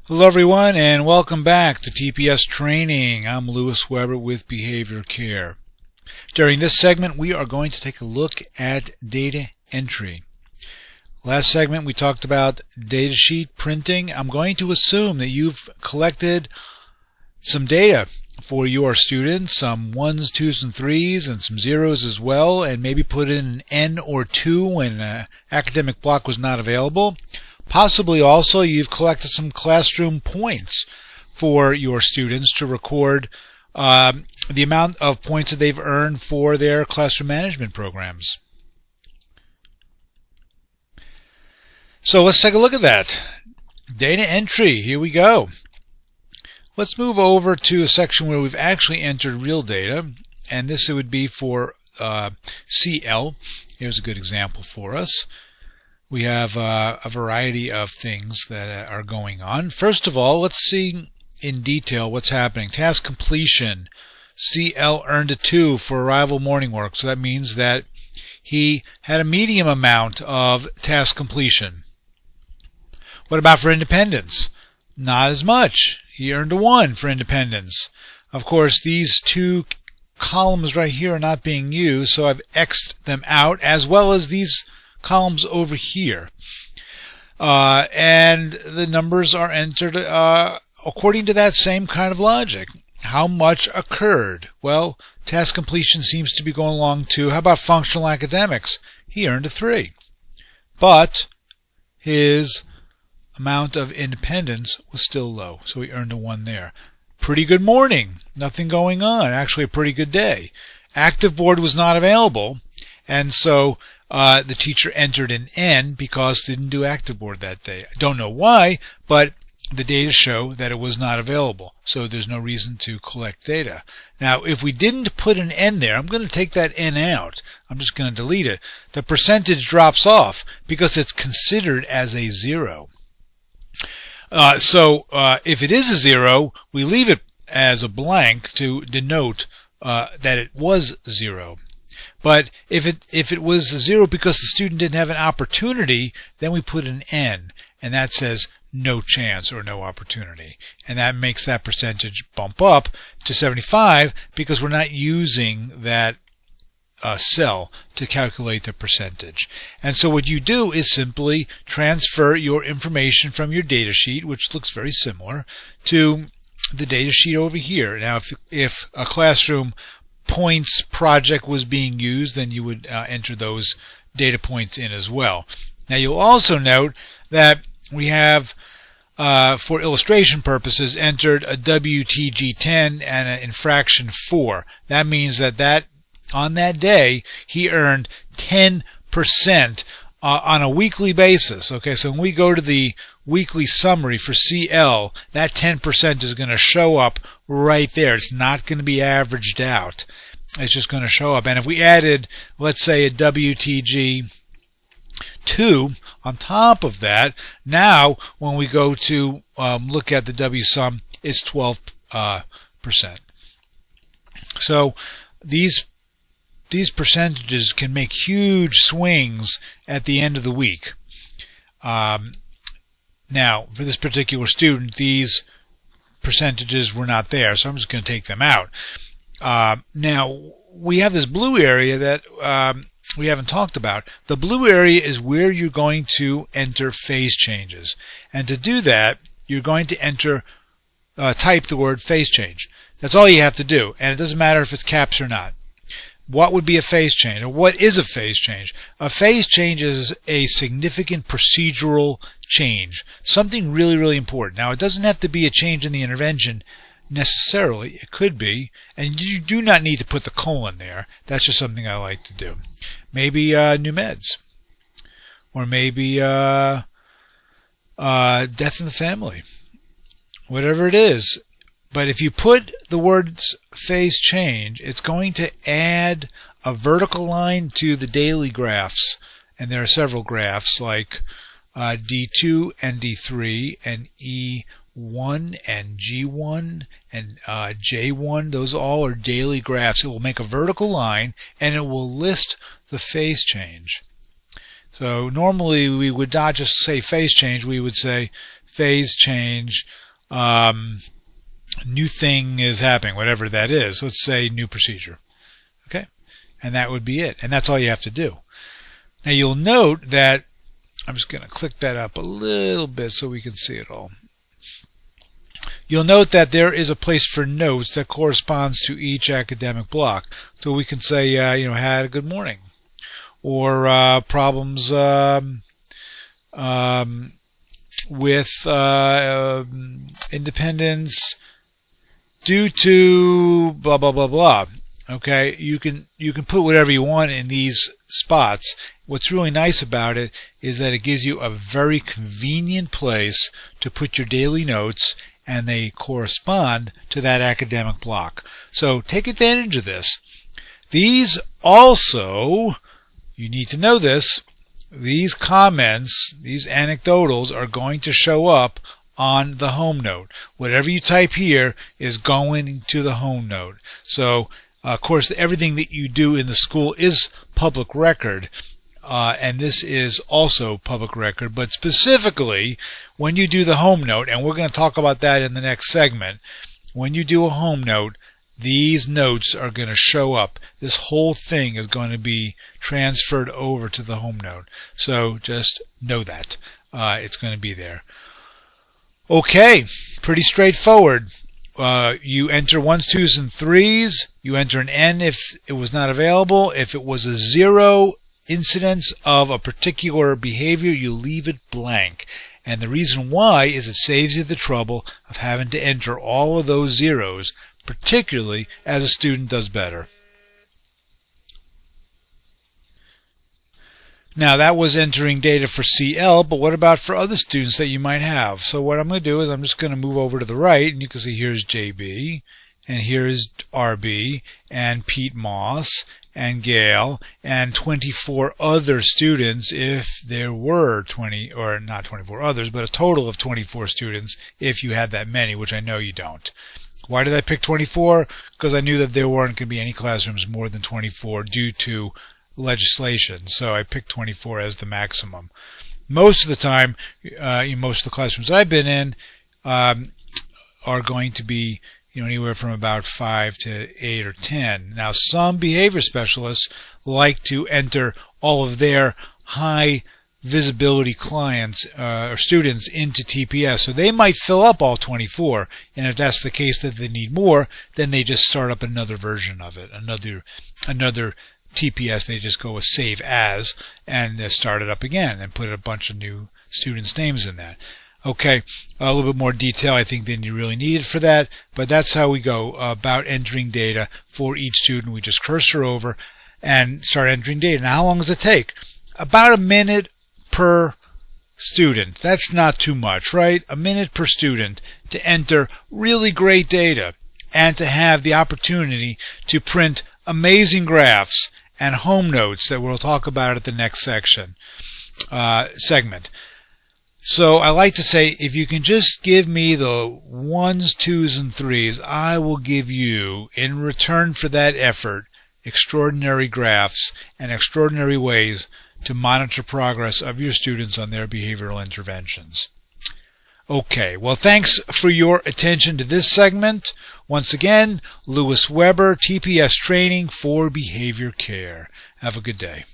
Hello everyone and welcome back to TPS Training. I'm Lewis Weber with Behavior Care. During this segment we are going to take a look at data entry. Last segment we talked about datasheet printing. I'm going to assume that you've collected some data for your students, some 1s, 2s, and 3s, and some 0s as well, and maybe put in an N or 2 when an academic block was not available. Possibly also you've collected some classroom points for your students to record the amount of points that they've earned for their classroom management programs. So let's take a look at that. Data entry, here we go. Let's move over to a section where we've actually entered real data, and this would be for CL. Here's a good example for us. We have a variety of things that are going on. First of all, let's see in detail what's happening. Task completion. CL earned a 2 for arrival morning work, so that means that he had a medium amount of task completion. What about for independence? Not as much. He earned a 1 for independence. Of course, these two columns right here are not being used, so I've X'd them out, as well as these columns over here, and the numbers are entered according to that same kind of logic. How much occurred? Well, task completion seems to be going along too. How about functional academics? He earned a 3, but his amount of independence was still low, so he earned a 1 there. Pretty good morning, nothing going on, actually a pretty good day. Active board was not available, and so the teacher entered an N because didn't do active board that day. I don't know why, but the data show that it was not available, so there's no reason to collect data. Now, if we didn't put an N there, I'm going to take that N out. I'm just going to delete it. The percentage drops off because it's considered as a 0. So if it is a 0, we leave it as a blank to denote that it was 0. But if it was 0 because the student didn't have an opportunity, then we put an N, and that says no chance or no opportunity. And that makes that percentage bump up to 75 because we're not using that cell to calculate the percentage. And so what you do is simply transfer your information from your data sheet, which looks very similar, to the data sheet over here. Now, if a classroom points project was being used, then you would enter those data points in as well. Now you'll also note that we have, for illustration purposes, entered a WTG 10 and an infraction 4. That means that on that day he earned 10% on a weekly basis. Okay, so when we go to the weekly summary for CL, that 10% is going to show up right there. It's not going to be averaged out. It's just going to show up. And if we added, let's say, a WTG 2 on top of that, now when we go to look at the W sum, it's 12%. So these percentages can make huge swings at the end of the week. Now, for this particular student, these percentages were not there, so I'm just going to take them out. Now, we have this blue area that we haven't talked about. The blue area is where you're going to enter phase changes. And to do that, you're going to type the word phase change. That's all you have to do, and it doesn't matter if it's caps or not. What would be a phase change, or what is a phase change? A phase change is a significant procedural change, something really, really important. Now, it doesn't have to be a change in the intervention necessarily. It could be, and you do not need to put the colon there. That's just something I like to do. Maybe new meds, or maybe death in the family, whatever it is. But if you put the words phase change, it's going to add a vertical line to the daily graphs. And there are several graphs like D2 and D3 and E1 and G1 and J1. Those all are daily graphs. It will make a vertical line and it will list the phase change. So normally we would not just say phase change, we would say phase change, new thing is happening, whatever that is. Let's say new procedure. Okay? And that would be it. And that's all you have to do. Now you'll note that, I'm just going to click that up a little bit so we can see it all. You'll note that there is a place for notes that corresponds to each academic block. So we can say, had a good morning. Or problems with independence due to blah blah blah blah. Okay, you can put whatever you want in these spots. What's really nice about it is that it gives you a very convenient place to put your daily notes, and they correspond to that academic block. So take advantage of this. These also, you need to know this, these comments, these anecdotals are going to show up on the home note. Whatever you type here is going to the home note. So, of course, everything that you do in the school is public record, and this is also public record, but specifically when you do the home note, and we're going to talk about that in the next segment, when you do a home note, these notes are going to show up. This whole thing is going to be transferred over to the home note. So just know that. It's going to be there. Okay, pretty straightforward. You enter 1s, 2s, and 3s. You enter an N if it was not available. If it was a 0 incidence of a particular behavior, you leave it blank. And the reason why is it saves you the trouble of having to enter all of those zeros, particularly as a student does better. Now that was entering data for CL, but what about for other students that you might have? So what I'm going to do is I'm just going to move over to the right, and you can see here's JB, and here's RB, and Pete Moss, and Gail, and 24 other students if there were 20, or not 24 others, but a total of 24 students if you had that many, which I know you don't. Why did I pick 24? Because I knew that there weren't going to be any classrooms more than 24 due to legislation, so I picked 24 as the maximum. Most of the time, most of the classrooms I've been in are going to be anywhere from about 5 to 8 or 10. Now, some behavior specialists like to enter all of their high visibility clients or students into TPS, so they might fill up all 24, and if that's the case that they need more, then they just start up another version of it, another TPS. They just go with save as and start it up again and put a bunch of new students' names in that. Okay, a little bit more detail I think than you really needed for that, but that's how we go about entering data for each student. We just cursor over and start entering data. Now, how long does it take? About a minute per student. That's not too much, right? A minute per student to enter really great data and to have the opportunity to print amazing graphs and home notes that we'll talk about at the next segment. So I like to say, if you can just give me the 1s, 2s, and 3s, I will give you, in return for that effort, extraordinary graphs and extraordinary ways to monitor progress of your students on their behavioral interventions. Okay, well, thanks for your attention to this segment. Once again, Lewis Weber, TPS Training for Behavior Care. Have a good day.